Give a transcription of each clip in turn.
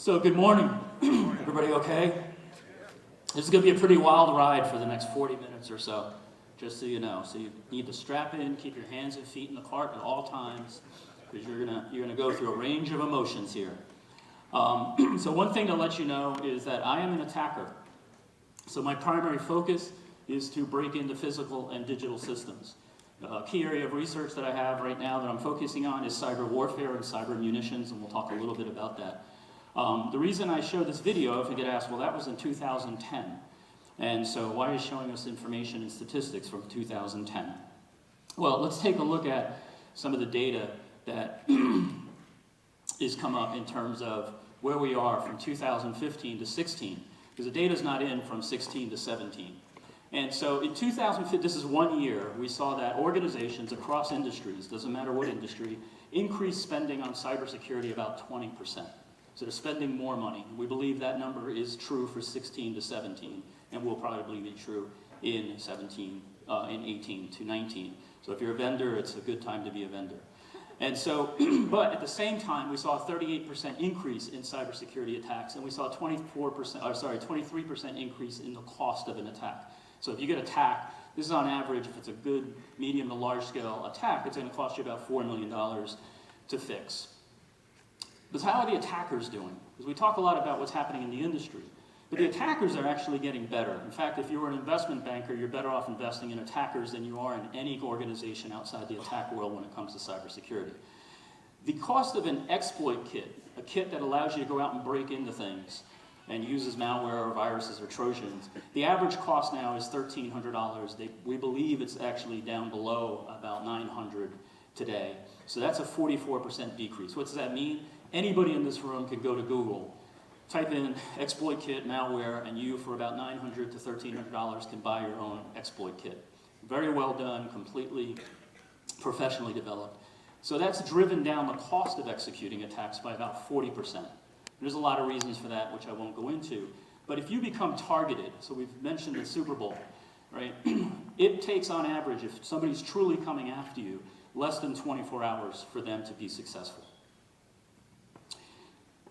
So good morning. Everybody okay? This is going to be a pretty wild ride for the next 40 minutes or so, just so you know. So you need to strap in, keep your hands and feet in the cart at all times, because you're gonna go through a range of emotions here. So one thing to let you know is that I am an attacker. So my primary focus is to break into physical and digital systems. A key area of research that I have right now that I'm focusing on is cyber warfare and cyber munitions, and we'll talk a little bit about that. The reason I show this video, if you get asked, well, that was in 2010. And so why is showing us information and statistics from 2010? Well, let's take a look at some of the data that is come up in terms of where we are from 2015 to 16, because the data is not in from 16 to 17. And so in 2015, this is 1 year, we saw that organizations across industries, doesn't matter what industry, increased spending on cybersecurity about 20%. So they're spending more money. We believe that number is true for 16 to 17, and will probably be true in 17, in 18 to 19. So if you're a vendor, it's a good time to be a vendor. And so, but at the same time, we saw a 38% increase in cybersecurity attacks, and we saw a 23% increase in the cost of an attack. So if you get attacked, this is on average, if it's a good medium to large scale attack, it's going to cost you about $4 million to fix. But how are the attackers doing? Because we talk a lot about what's happening in the industry, but the attackers are actually getting better. In fact, if you were an investment banker, you're better off investing in attackers than you are in any organization outside the attack world when it comes to cybersecurity. The cost of an exploit kit, a kit that allows you to go out and break into things and uses malware or viruses or Trojans, the average cost now is $1,300. We believe it's actually down below about $900 today. So that's a 44% decrease. What does that mean? Anybody in this room can go to Google, type in exploit kit malware, and you, for about $900 to $1,300, can buy your own exploit kit. Very well done, completely professionally developed. So that's driven down the cost of executing attacks by about 40%. There's a lot of reasons for that, which I won't go into. But if you become targeted, so we've mentioned the Super Bowl, right? It takes on average, if somebody's truly coming after you, less than 24 hours for them to be successful.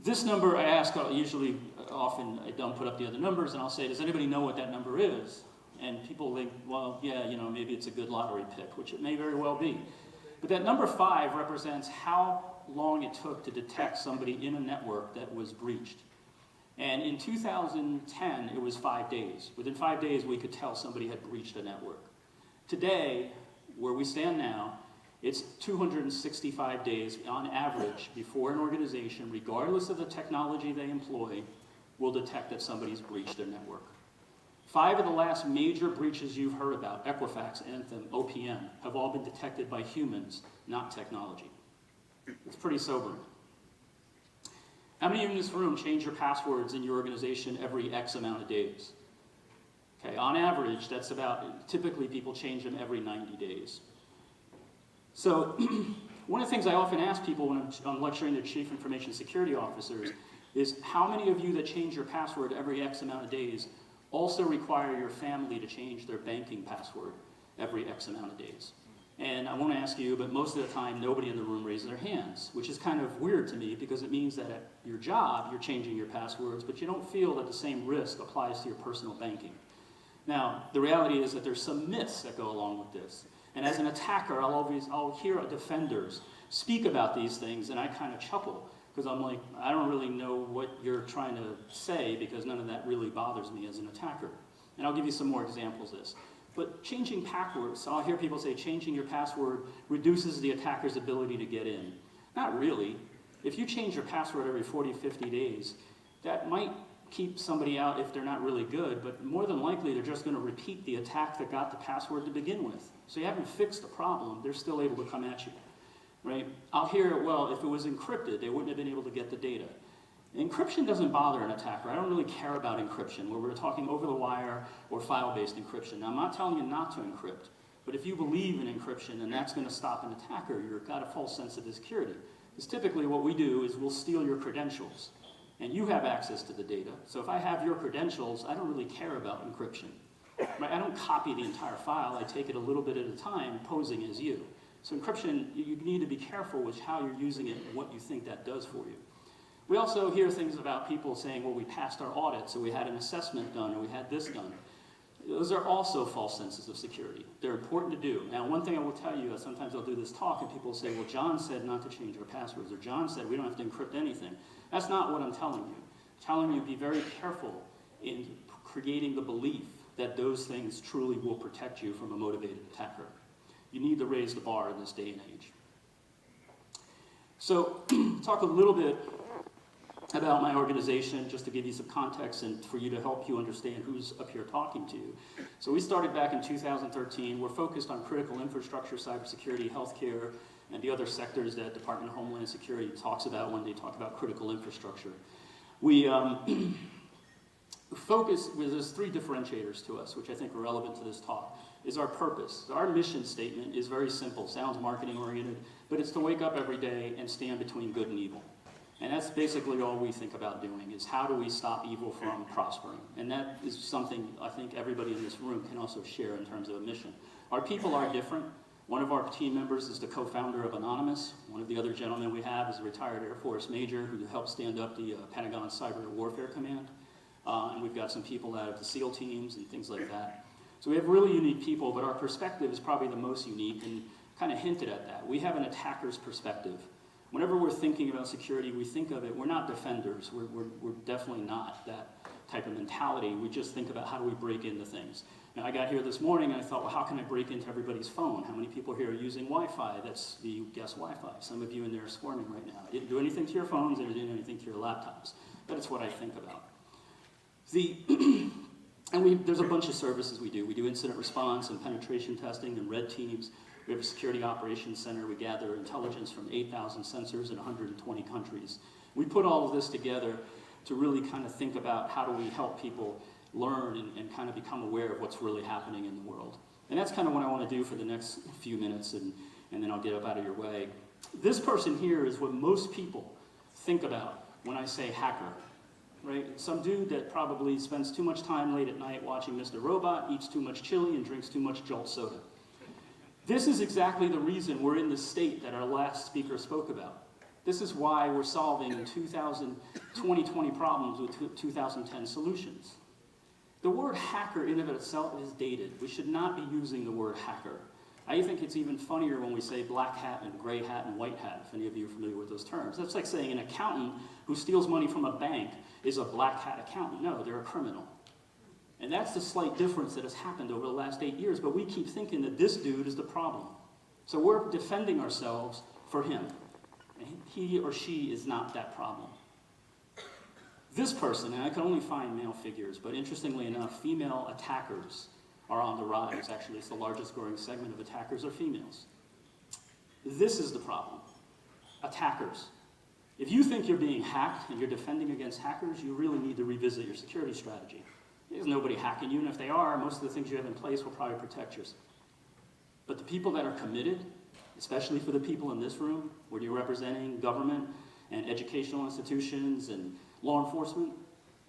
This number I ask often I don't put up the other numbers, and I'll say, does anybody know what that number is? And people think, well, yeah, maybe it's a good lottery pick, which it may very well be. But that number 5 represents how long it took to detect somebody in a network that was breached. And in 2010, it was 5 days. Within 5 days, we could tell somebody had breached a network. Today, where we stand now, it's 265 days on average before an organization, regardless of the technology they employ, will detect that somebody's breached their network. 5 of the last major breaches you've heard about, Equifax, Anthem, OPM, have all been detected by humans, not technology. It's pretty sobering. How many of you in this room change your passwords in your organization every X amount of days? Okay, on average, that's about, typically people change them every 90 days. So one of the things I often ask people when I'm lecturing to chief information security officers is how many of you that change your password every X amount of days also require your family to change their banking password every X amount of days? And I won't ask you, but most of the time nobody in the room raises their hands, which is kind of weird to me because it means that at your job you're changing your passwords, but you don't feel that the same risk applies to your personal banking. Now, the reality is that there's some myths that go along with this. And as an attacker, I'll hear defenders speak about these things, and I kind of chuckle, because I'm like, I don't really know what you're trying to say, because none of that really bothers me as an attacker. And I'll give you some more examples of this. But changing passwords, so I'll hear people say changing your password reduces the attacker's ability to get in. Not really. If you change your password every 40, 50 days, that might keep somebody out if they're not really good, but more than likely they're just going to repeat the attack that got the password to begin with. So you haven't fixed the problem, they're still able to come at you, right? I'll hear, well, if it was encrypted, they wouldn't have been able to get the data. Encryption doesn't bother an attacker. I don't really care about encryption, where we're talking over the wire or file-based encryption. Now, I'm not telling you not to encrypt, but if you believe in encryption and that's going to stop an attacker, you've got a false sense of security. Because typically what we do is we'll steal your credentials, and you have access to the data. So if I have your credentials, I don't really care about encryption. Right? I don't copy the entire file. I take it a little bit at a time, posing as you. So encryption, you need to be careful with how you're using it and what you think that does for you. We also hear things about people saying, well, we passed our audit, so we had an assessment done, or we had this done. Those are also false senses of security. They're important to do. Now, one thing I will tell you, sometimes I'll do this talk and people say, well, John said not to change our passwords, or John said we don't have to encrypt anything. That's not what I'm telling you. I'm telling you be very careful in creating the belief that those things truly will protect you from a motivated attacker. You need to raise the bar in this day and age. So, talk a little bit about my organization, just to give you some context and for you to help you understand who's up here talking to you. So we started back in 2013. We're focused on critical infrastructure, cybersecurity, healthcare, and the other sectors that Department of Homeland Security talks about when they talk about critical infrastructure. We focus, there's three differentiators to us, which I think are relevant to this talk, is our purpose. Our mission statement is very simple, sounds marketing oriented, but it's to wake up every day and stand between good and evil. And that's basically all we think about doing, is how do we stop evil from prospering? And that is something I think everybody in this room can also share in terms of a mission. Our people are different. One of our team members is the co-founder of Anonymous. One of the other gentlemen we have is a retired Air Force major who helped stand up the Pentagon Cyber Warfare Command. And we've got some people out of the SEAL teams and things like that. So we have really unique people, but our perspective is probably the most unique, and kind of hinted at that. We have an attacker's perspective. Whenever we're thinking about security, we think of it, we're not defenders. We're definitely not that type of mentality. We just think about how do we break into things. Now, I got here this morning and I thought, well, how can I break into everybody's phone? How many people here are using Wi-Fi? That's the guess Wi-Fi. Some of you in there are squirming right now. It didn't do anything to your phones, and it didn't do anything to your laptops. But it's what I think about. There's a bunch of services we do. We do incident response and penetration testing and red teams. We have a security operations center. We gather intelligence from 8,000 sensors in 120 countries. We put all of this together to really kind of think about how do we help people learn and kind of become aware of what's really happening in the world. And that's kind of what I want to do for the next few minutes, and then I'll get up out of your way. This person here is what most people think about when I say hacker. Right? Some dude that probably spends too much time late at night watching Mr. Robot, eats too much chili, and drinks too much Jolt soda. This is exactly the reason we're in the state that our last speaker spoke about. This is why we're solving 2020 problems with 2010 solutions. The word hacker in and of itself is dated. We should not be using the word hacker. I think it's even funnier when we say black hat and gray hat and white hat, if any of you are familiar with those terms. That's like saying an accountant who steals money from a bank is a black hat accountant. No, they're a criminal. And that's the slight difference that has happened over the last 8 years, but we keep thinking that this dude is the problem. So we're defending ourselves for him. And he or she is not that problem. This person, and I can only find male figures, but interestingly enough, female attackers are on the rise. Actually, it's the largest growing segment of attackers are females. This is the problem. Attackers. If you think you're being hacked and you're defending against hackers, you really need to revisit your security strategy. There's nobody hacking you, and if they are, most of the things you have in place will probably protect you. But the people that are committed, especially for the people in this room, where you're representing government and educational institutions and law enforcement,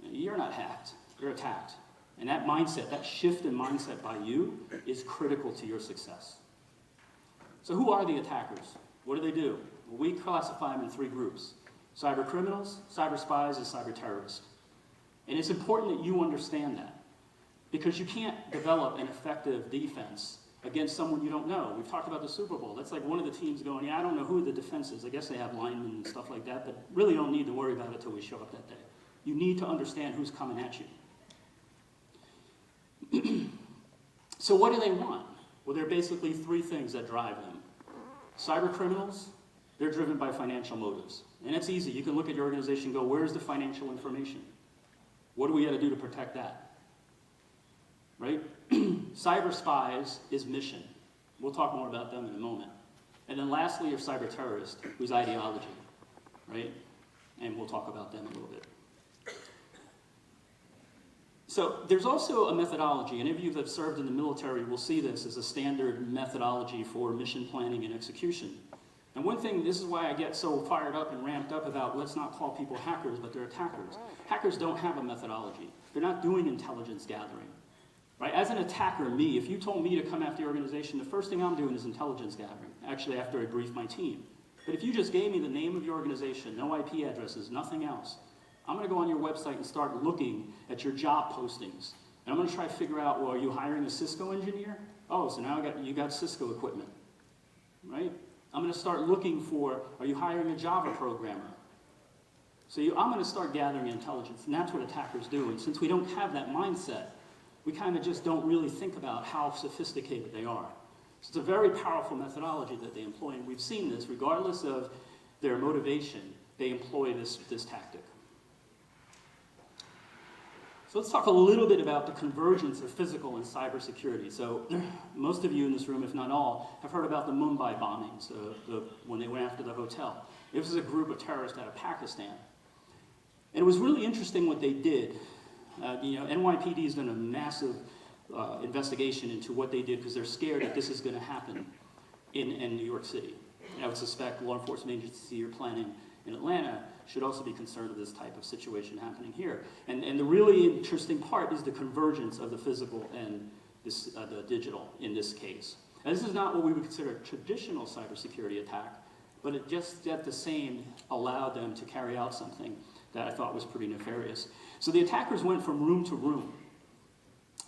you're not hacked, you're attacked. And that mindset, that shift in mindset by you is critical to your success. So who are the attackers? What do? Well, we classify them in three groups: cyber criminals, cyber spies, and cyber terrorists. And it's important that you understand that, because you can't develop an effective defense against someone you don't know. We've talked about the Super Bowl. That's like one of the teams going, yeah, I don't know who the defense is. I guess they have linemen and stuff like that, but really don't need to worry about it until we show up that day. You need to understand who's coming at you. So what do they want? Well, there are basically three things that drive them. Cyber criminals, they're driven by financial motives. And it's easy. You can look at your organization and go, where's the financial information? What do we got to do to protect that? Right? Cyber spies is mission. We'll talk more about them in a moment. And then lastly are cyber terrorists, whose ideology, right? And we'll talk about them a little bit. So there's also a methodology. Any of you that have served in the military will see this as a standard methodology for mission planning and execution. And one thing, this is why I get so fired up and ramped up about let's not call people hackers, but they're attackers. Hackers don't have a methodology. They're not doing intelligence gathering. Right? As an attacker, me, if you told me to come after your organization, the first thing I'm doing is intelligence gathering, actually after I brief my team. But if you just gave me the name of your organization, no IP addresses, nothing else, I'm going to go on your website and start looking at your job postings. And I'm going to try to figure out, well, are you hiring a Cisco engineer? Oh, so now you got Cisco equipment, right? I'm going to start looking for, are you hiring a Java programmer? So I'm going to start gathering intelligence, and that's what attackers do. And since we don't have that mindset, we kind of just don't really think about how sophisticated they are. So it's a very powerful methodology that they employ, and we've seen this, regardless of their motivation, they employ this tactic. So let's talk a little bit about the convergence of physical and cybersecurity. So most of you in this room, if not all, have heard about the Mumbai bombings, when they went after the hotel. It was a group of terrorists out of Pakistan. And it was really interesting what they did. NYPD has done a massive investigation into what they did because they're scared that this is going to happen in New York City. And I would suspect law enforcement agencies or planning in Atlanta should also be concerned with this type of situation happening here. And the really interesting part is the convergence of the physical and the digital in this case. And this is not what we would consider a traditional cybersecurity attack, but it just at the same allowed them to carry out something that I thought was pretty nefarious. So the attackers went from room to room.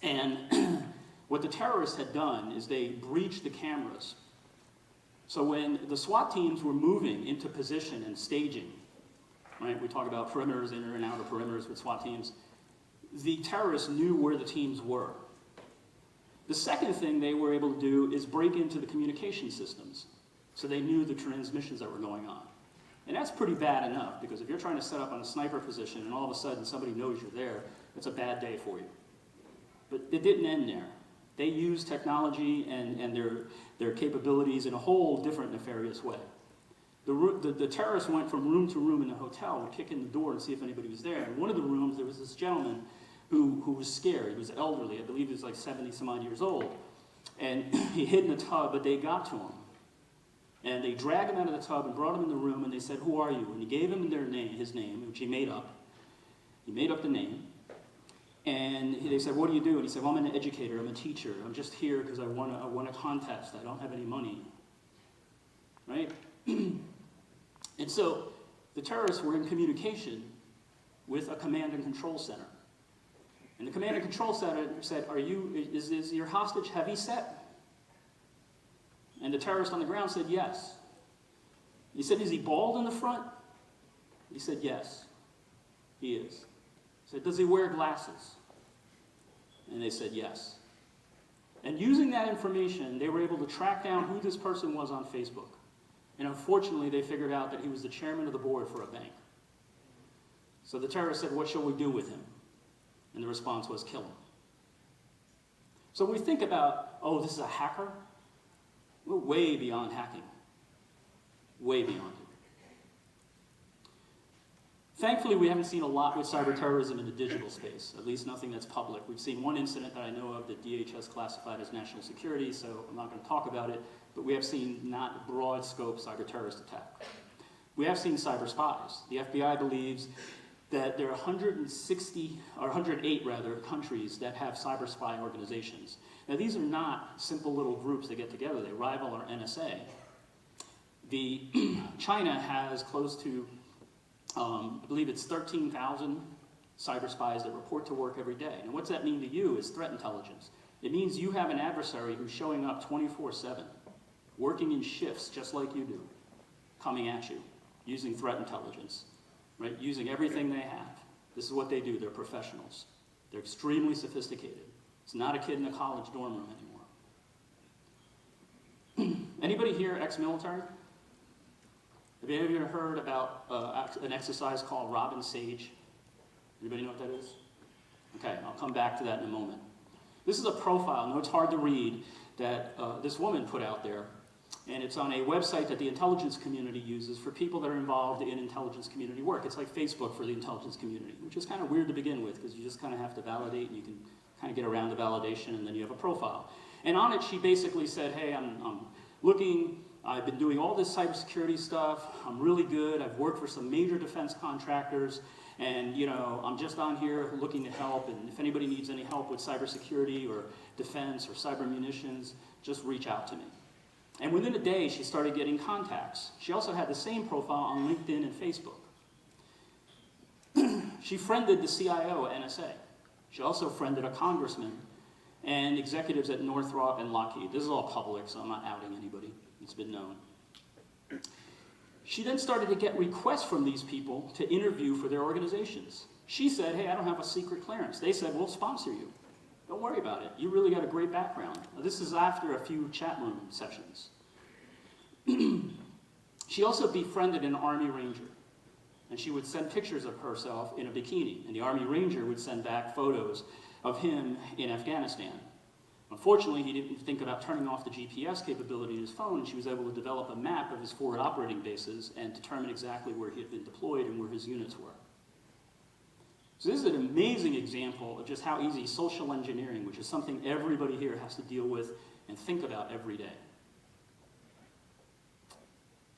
And what the terrorists had done is they breached the cameras. So when the SWAT teams were moving into position and staging, right, we talk about perimeters, inner and outer perimeters with SWAT teams, the terrorists knew where the teams were. The second thing they were able to do is break into the communication systems. So they knew the transmissions that were going on. And that's pretty bad enough, because if you're trying to set up on a sniper position and all of a sudden somebody knows you're there, it's a bad day for you. But it didn't end there. They used technology and their capabilities in a whole different nefarious way. The terrorists went from room to room in the hotel and kick in the door and see if anybody was there. In one of the rooms, there was this gentleman who was scared. He was elderly. I believe he was like 70 some odd years old. And he hid in a tub, but they got to him. And they dragged him out of the tub and brought him in the room, and they said, "Who are you?" And he gave them his name, which he made up. He made up the name. And they said, "What do you do?" And he said, "Well, I'm an educator. I'm a teacher. I'm just here because I won a contest. I don't have any money." Right? And so the terrorists were in communication with a command and control center. And the command and control center said, is your hostage heavy set? And the terrorist on the ground said, yes. He said, is he bald in the front? He said, yes, he is. He said, does he wear glasses? And they said, yes. And using that information, they were able to track down who this person was on Facebook. And unfortunately, they figured out that he was the chairman of the board for a bank. So the terrorist said, what shall we do with him? And the response was, kill him. So when we think about, oh, this is a hacker, we're way beyond hacking. Way beyond it. Thankfully, we haven't seen a lot with cyber terrorism in the digital space, at least nothing that's public. We've seen one incident that I know of that DHS classified as national security, so I'm not going to talk about it, but we have seen not broad scope cyber terrorist attack. We have seen cyber spies. The FBI believes that there are 160, or 108 rather, countries that have cyber spy organizations. Now these are not simple little groups that get together. They rival our NSA. China has close to, I believe it's 13,000 cyber spies that report to work every day. And what's that mean to you is threat intelligence. It means you have an adversary who's showing up 24/7, working in shifts just like you do, coming at you, using threat intelligence. Right, using everything they have. This is what they do. They're professionals. They're extremely sophisticated. It's not a kid in a college dorm room anymore. Anybody here ex-military? Have you ever heard about an exercise called Robin Sage? Anybody know what that is? Okay, I'll come back to that in a moment. This is a profile, I know it's hard to read, that this woman put out there. And it's on a website that the intelligence community uses for people that are involved in intelligence community work. It's like Facebook for the intelligence community, which is kind of weird to begin with because you just kind of have to validate and you can kind of get around the validation and then you have a profile. And on it, she basically said, hey, I'm looking, I've been doing all this cybersecurity stuff, I'm really good, I've worked for some major defense contractors, and I'm just on here looking to help, and if anybody needs any help with cybersecurity or defense or cyber munitions, just reach out to me. And within a day, she started getting contacts. She also had the same profile on LinkedIn and Facebook. She friended the CIO at NSA. She also friended a congressman and executives at Northrop and Lockheed. This is all public, so I'm not outing anybody. It's been known. She then started to get requests from these people to interview for their organizations. She said, hey, I don't have a secret clearance. They said, we'll sponsor you. Don't worry about it. You really got a great background. Now, this is after a few chat room sessions. She also befriended an Army Ranger. And she would send pictures of herself in a bikini. And the Army Ranger would send back photos of him in Afghanistan. Unfortunately, he didn't think about turning off the GPS capability in his phone, and she was able to develop a map of his forward operating bases and determine exactly where he had been deployed and where his units were. So this is an amazing example of just how easy social engineering, which is something everybody here has to deal with and think about every day.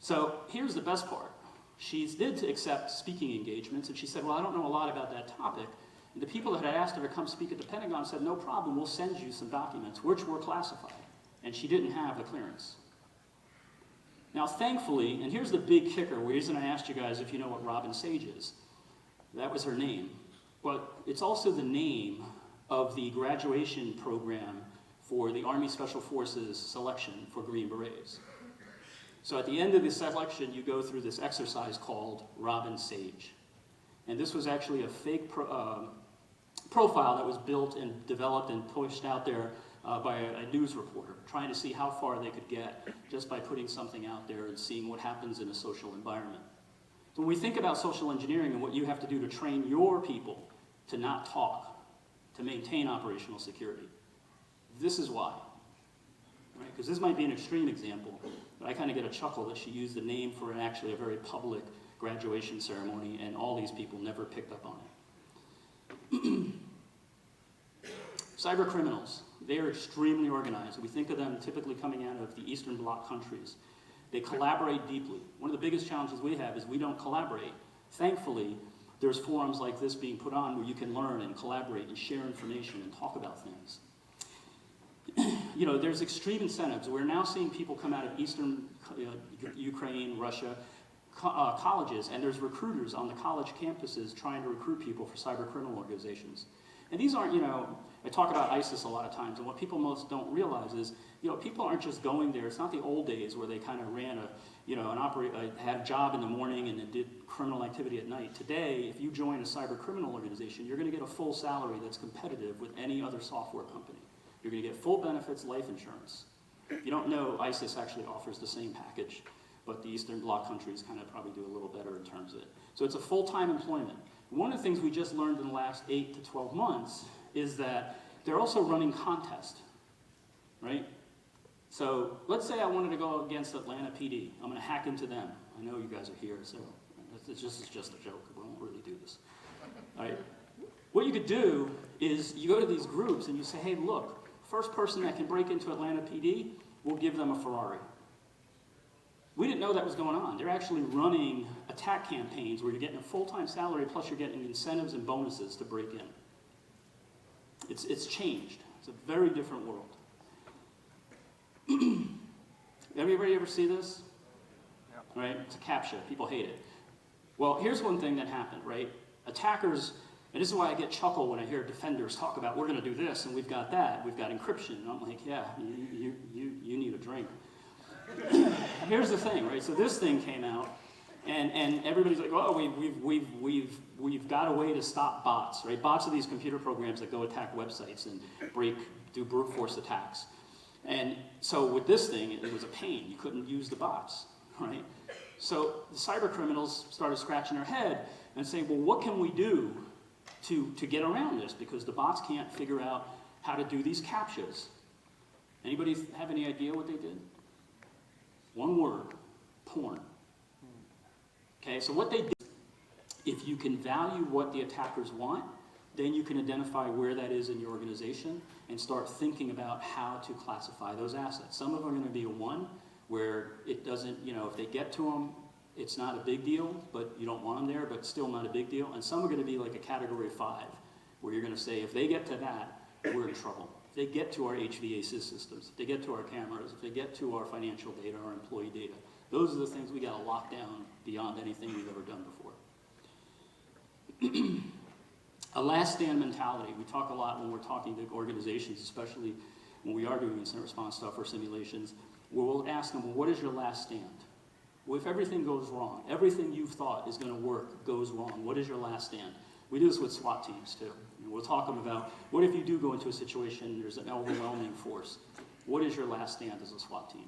So here's the best part. She did accept speaking engagements, and she said, well, I don't know a lot about that topic. And the people that had asked her to come speak at the Pentagon said, no problem, we'll send you some documents, which were classified. And she didn't have the clearance. Now, thankfully, and here's the big kicker, the reason I asked you guys if you know what Robin Sage is. That was her name. But it's also the name of the graduation program for the Army Special Forces selection for Green Berets. So at the end of the selection, you go through this exercise called Robin Sage. And this was actually a fake profile that was built and developed and pushed out there by a news reporter, trying to see how far they could get just by putting something out there and seeing what happens in a social environment. So when we think about social engineering and what you have to do to train your people to not talk, to maintain operational security, this is why. Right? Because this might be an extreme example, but I kind of get a chuckle that she used the name for actually a very public graduation ceremony, and all these people never picked up on it. Cyber criminals, they are extremely organized. We think of them typically coming out of the Eastern Bloc countries. They collaborate deeply. One of the biggest challenges we have is we don't collaborate. Thankfully, there's forums like this being put on where you can learn and collaborate and share information and talk about things. You know, there's extreme incentives. We're now seeing people come out of Eastern Ukraine, Russia, colleges, and there's recruiters on the college campuses trying to recruit people for cyber criminal organizations. And these aren't, you know, I talk about ISIS a lot of times, and what people most don't realize is, you know, people aren't just going there. It's not the old days where they kind of ran had a job in the morning and then did criminal activity at night. Today, if you join a cyber criminal organization, you're going to get a full salary that's competitive with any other software company. You're going to get full benefits, life insurance. If you don't know, ISIS actually offers the same package, but the Eastern Bloc countries kind of probably do a little better in terms of it. So it's a full-time employment. One of the things we just learned in the last 8 to 12 months is that they're also running contests, right? So let's say I wanted to go against Atlanta PD. I'm going to hack into them. I know you guys are here, so it's just a joke. We won't really do this. All right. What you could do is you go to these groups and you say, hey, look, first person that can break into Atlanta PD, we'll give them a Ferrari. We didn't know that was going on. They're actually running attack campaigns where you're getting a full-time salary plus you're getting incentives and bonuses to break in. It's changed. It's a very different world. Everybody ever see this? Yep. Right? It's a CAPTCHA. People hate it. Well, here's one thing that happened, right? Attackers, and this is why I get chuckle when I hear defenders talk about, we're going to do this, and we've got that, we've got encryption. And I'm like, yeah, you need a drink. Here's the thing, right? So this thing came out, and everybody's like, oh, we've got a way to stop bots, right? Bots are these computer programs that go attack websites and do brute force attacks. And so with this thing, it was a pain. You couldn't use the bots, right? So the cyber criminals started scratching their head and saying, well, what can we do to get around this? Because the bots can't figure out how to do these CAPTCHAs. Anybody have any idea what they did? One word, porn. Okay, so what they did, if you can value what the attackers want, then you can identify where that is in your organization and start thinking about how to classify those assets. Some of them are going to be a 1, where it doesn't, you know, if they get to them, it's not a big deal, but you don't want them there, but still not a big deal. And some are going to be like a category 5, where you're going to say, if they get to that, we're in trouble. If they get to our HVAC systems, if they get to our cameras, if they get to our financial data, our employee data, those are the things we got to lock down beyond anything we've ever done before. A last stand mentality. We talk a lot when we're talking to organizations, especially when we are doing incident response stuff or simulations, where we'll ask them, well, what is your last stand? Well, if everything goes wrong, everything you've thought is going to work goes wrong, what is your last stand? We do this with SWAT teams too. We'll talk them about, what if you do go into a situation, there's an overwhelming force? What is your last stand as a SWAT team?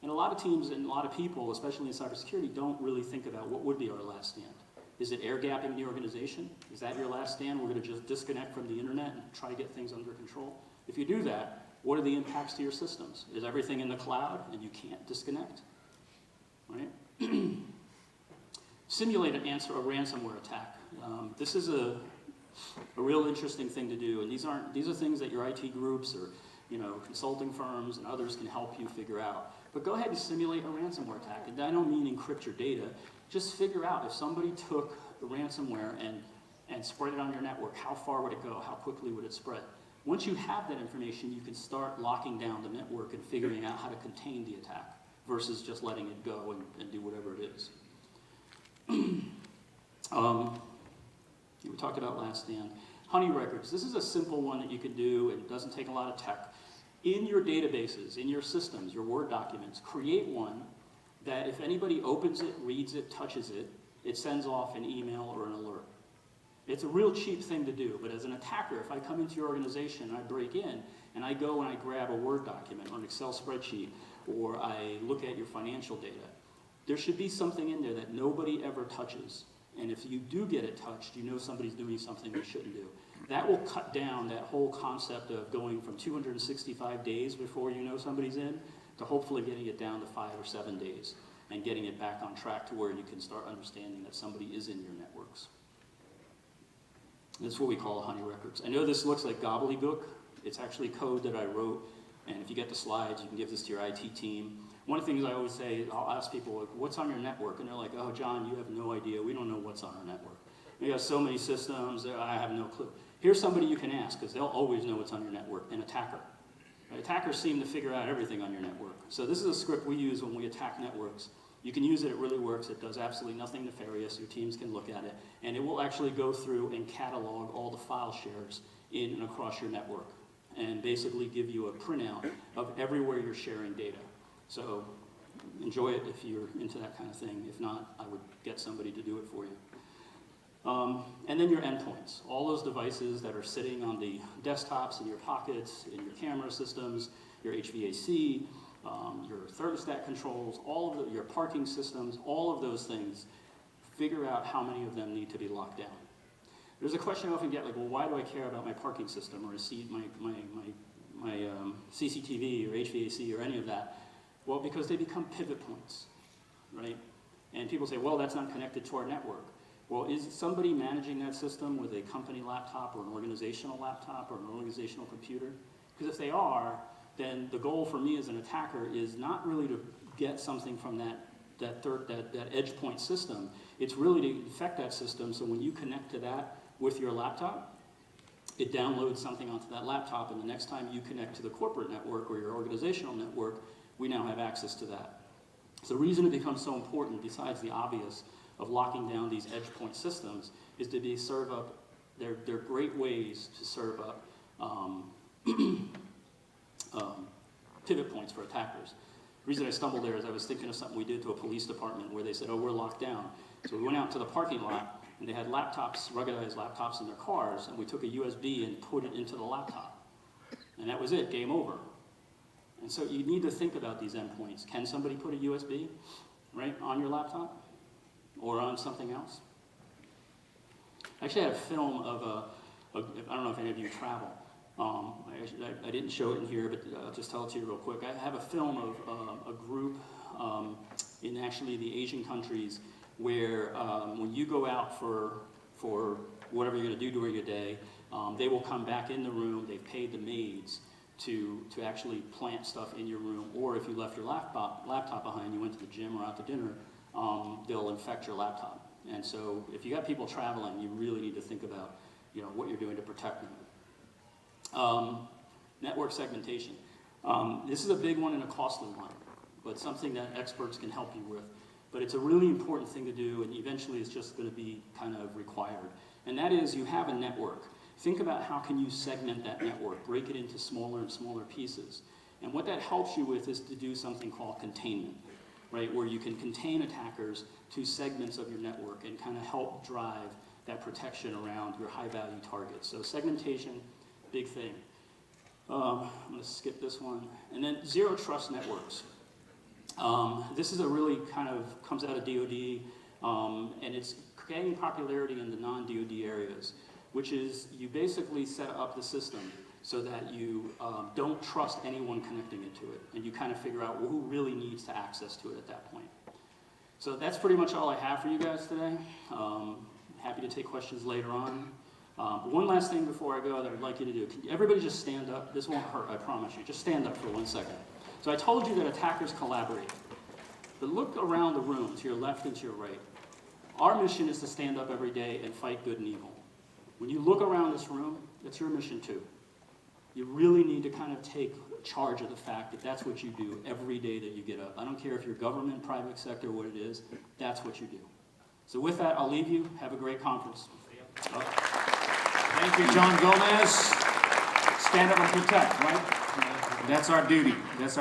And a lot of teams and a lot of people, especially in cybersecurity, don't really think about what would be our last stand. Is it air gapping the organization? Is that your last stand? We're going to just disconnect from the internet and try to get things under control? If you do that, what are the impacts to your systems? Is everything in the cloud and you can't disconnect? Right? Simulate and answer a ransomware attack. This is a real interesting thing to do, and these are things that your IT groups or consulting firms and others can help you figure out. But go ahead and simulate a ransomware attack. And I don't mean encrypt your data. Just figure out if somebody took the ransomware and spread it on your network, how far would it go? How quickly would it spread? Once you have that information, you can start locking down the network and figuring out how to contain the attack versus just letting it go and do whatever it is. We talked about last stand. Honey records. This is a simple one that you can do, and it doesn't take a lot of tech. In your databases, in your systems, your Word documents, create one that if anybody opens it, reads it, touches it, it sends off an email or an alert. It's a real cheap thing to do, but as an attacker, if I come into your organization and I break in, and I go and I grab a Word document or an Excel spreadsheet, or I look at your financial data, there should be something in there that nobody ever touches. And if you do get it touched, you know somebody's doing something they shouldn't do. That will cut down that whole concept of going from 265 days before you know somebody's in to hopefully getting it down to 5 or 7 days and getting it back on track to where you can start understanding that somebody is in your networks. That's what we call honey records. I know this looks like gobbledygook. It's actually code that I wrote, and if you get the slides, you can give this to your IT team. One of the things I always say is I'll ask people, like, what's on your network? And they're like, oh, John, you have no idea. We don't know what's on our network. We have so many systems, I have no clue. Here's somebody you can ask, because they'll always know what's on your network, an attacker. Attackers seem to figure out everything on your network. So this is a script we use when we attack networks. You can use it, it really works. It does absolutely nothing nefarious. Your teams can look at it. And it will actually go through and catalog all the file shares in and across your network and basically give you a printout of everywhere you're sharing data. So enjoy it if you're into that kind of thing. If not, I would get somebody to do it for you. And then your endpoints, all those devices that are sitting on the desktops, in your pockets, in your camera systems, your HVAC, your thermostat controls, all of your parking systems, all of those things, figure out how many of them need to be locked down. There's a question I often get, like, well, why do I care about my parking system or my CCTV or HVAC or any of that? Well, because they become pivot points, right? And people say, well, that's not connected to our network. Well, is somebody managing that system with a company laptop or an organizational laptop or an organizational computer? Because if they are, then the goal for me as an attacker is not really to get something from that edge point system. It's really to infect that system, so when you connect to that with your laptop, it downloads something onto that laptop, and the next time you connect to the corporate network or your organizational network, we now have access to that. So the reason it becomes so important, besides the obvious of locking down these edge point systems, is to serve up, they're great ways to serve up pivot points for attackers. The reason I stumbled there is I was thinking of something we did to a police department where they said, oh, we're locked down. So we went out to the parking lot, and they had laptops, ruggedized laptops in their cars, and we took a USB and put it into the laptop. And that was it, game over. And so you need to think about these endpoints. Can somebody put a USB, right, on your laptop? Or on something else? I actually had a film of I don't know if any of you travel. I didn't show it in here, but I'll just tell it to you real quick. I have a film of a group in actually the Asian countries where when you go out for whatever you're going to do during your day, they will come back in the room. They've paid the maids to actually plant stuff in your room, or if you left your laptop behind, you went to the gym or out to dinner, they'll infect your laptop. And so if you got people traveling, you really need to think about what you're doing to protect them. Network segmentation. This is a big one and a costly one, but something that experts can help you with. But it's a really important thing to do, and eventually it's just going to be kind of required. And that is, you have a network. Think about how can you segment that network, break it into smaller and smaller pieces. And what that helps you with is to do something called containment, right? Where you can contain attackers to segments of your network and kind of help drive that protection around your high-value targets. So segmentation, big thing. I'm going to skip this one. And then zero trust networks. This is a really kind of comes out of DoD, and it's gaining popularity in the non-DoD areas, which is you basically set up the system so that you don't trust anyone connecting into it, and you kind of figure out who really needs to access to it at that point. So that's pretty much all I have for you guys today. Happy to take questions later on. But one last thing before I go that I'd like you to do. Can everybody just stand up? This won't hurt, I promise you. Just stand up for 1 second. So I told you that attackers collaborate. But look around the room, to your left and to your right. Our mission is to stand up every day and fight good and evil. When you look around this room, that's your mission too. You really need to kind of take charge of the fact that that's what you do every day that you get up. I don't care if you're government, private sector, what it is, that's what you do. So with that, I'll leave you. Have a great conference. Thank you, John Gomez. Stand up and protect, right? That's our duty. That's our